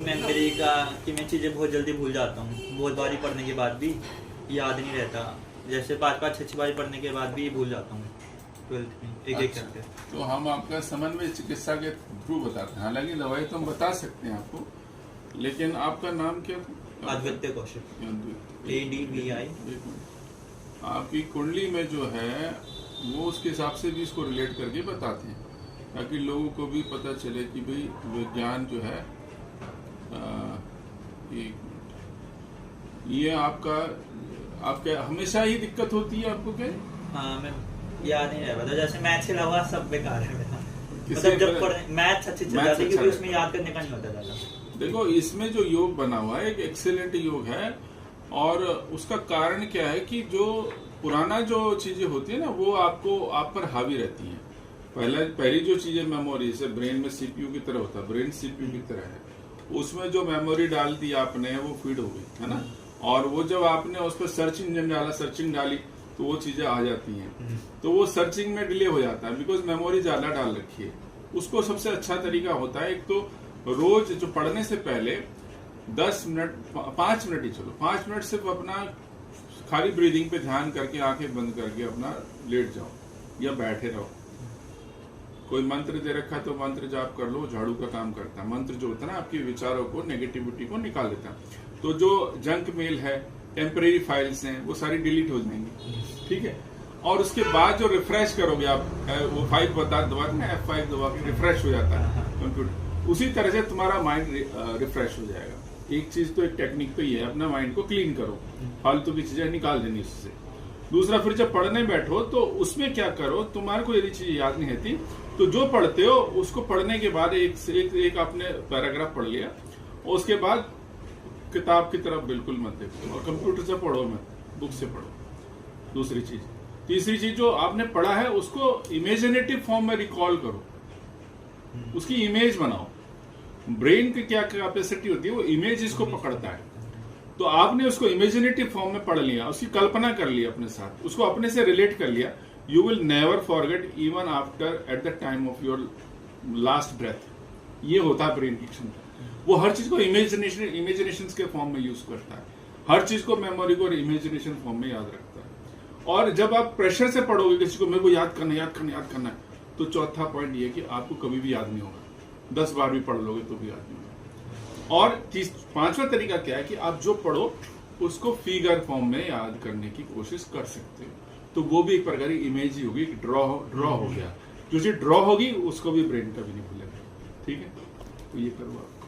Memory का कि मैं चीज़ें बहुत जल्दी भूल जाता हूँ, बहुत बारी पढ़ने के बाद भी याद नहीं रहता। जैसे 5-5 6 बारी पढ़ने के बाद भी भूल जाता हूँ 12th में एक अच्छा, करके। तो हम आपका समन्वय चिकित्सा के थ्रू बताते हैं। हालांकि दवाई तो हम बता सकते हैं आपको, लेकिन आपका नाम क्या था? अद्वितीय कौशिक, ADVI। एक मिनट। आपकी कुंडली में जो है वो उसके हिसाब से भी इसको रिलेट करके बताते हैं, ताकि लोगों को भी पता चले कि भाई विज्ञान जो है एक मिनट। ये आपका हमेशा ही दिक्कत होती है आपको क्या? हाँ, मैं याद नहीं रह पाता। जैसे मैथ्स के अलावा सब बेकार है मेरा। किसे मतलब जब पढ़ने मैथ्स अच्छी चल जाती है क्योंकि उसमें याद करने का नहीं होता ज्यादा। देखो, इसमें जो योग बना हुआ है एक एक्सेलेंट योग है, और उसका कारण क्या है कि जो पुराना जो चीजें होती है ना वो आप पर हावी रहती हैं। पहली जो चीजें मेमोरी से ब्रेन में सीपीयू की तरह होता है, ब्रेन सीपीयू की तरह है, उसमें जो मेमोरी डाल दी आपने वो फीड हो गई है ना, और वो जब आपने उस पर सर्च इंजन डाला, सर्चिंग डाली, तो वो चीजें आ जाती हैं। तो वो सर्चिंग में डिले हो जाता है बिकॉज मेमोरी ज्यादा डाल रखी है। उसको सबसे अच्छा तरीका होता है, एक तो रोज जो पढ़ने से पहले 10 मिनट 5 मिनट ही चलो 5 मिनट सिर्फ अपना खाली ब्रीदिंग पे ध्यान करके आंखें बंद करके अपना लेट जाओ या बैठे रहो। कोई मंत्र दे रखा है तो मंत्र जाप कर लो, झाड़ू का काम करता है। मंत्र जो होता है ना आपके विचारों को, नेगेटिविटी को निकाल देता है। तो जो जंक मेल है, टेम्परेरी फाइल्स हैं, वो सारी डिलीट हो जाएंगी, ठीक है। और उसके बाद जो रिफ्रेश करोगे आप, वो 5 दबा के ना, F5 दबा के रिफ्रेश हो जाता है कंप्यूटर। उसी तरह से तुम्हारा माइंड रिफ्रेश हो जाएगा। एक चीज तो, एक टेक्निक तो ये है, अपना माइंड को क्लीन करो, फालतू की चीजें निकाल देनी उससे। दूसरा, फिर जब पढ़ने बैठो तो उसमें क्या करो, तुम्हारे को यदि चीज याद नहीं रहती तो जो पढ़ते हो उसको पढ़ने के बाद एक आपने पैराग्राफ पढ़ लिया, और उसके बाद किताब की तरफ बिल्कुल मत देखो, और कंप्यूटर से पढ़ो मत, बुक से पढ़ो। दूसरी चीज। तीसरी चीज, जो आपने पढ़ा है उसको इमेजिनेटिव फॉर्म में रिकॉल करो, उसकी इमेज बनाओ। ब्रेन की क्या कैपेसिटी होती है, वो इमेज को पकड़ता है। तो आपने उसको इमेजिनेटिव फॉर्म में पढ़ लिया, उसकी कल्पना कर ली अपने साथ, उसको अपने से रिलेट कर लिया। You will never forget even after at the time of your last breath. ये होता है ब्रेन की क्षमता। वो हर चीज को इमेजिनेशन के फॉर्म में यूज करता है, हर चीज को मेमोरी को इमेजिनेशन फॉर्म में याद रखता है। और जब आप प्रेशर से पढ़ोगे किसी को, मेरे को याद करना है, तो चौथा पॉइंट ये कि आपको कभी भी याद नहीं होगा। 10 बार भी पढ़ लोगे तो भी याद नहीं होगा। और 5वां तरीका क्या है कि आप जो पढ़ो उसको फिगर फॉर्म में याद करने की कोशिश कर सकते हो। तो वो भी एक प्रकार की इमेज ही होगी, ड्रॉ हो गया। जो चीज ड्रॉ होगी उसको भी ब्रेन कभी नहीं भूलेगा, ठीक है। तो ये करो आप।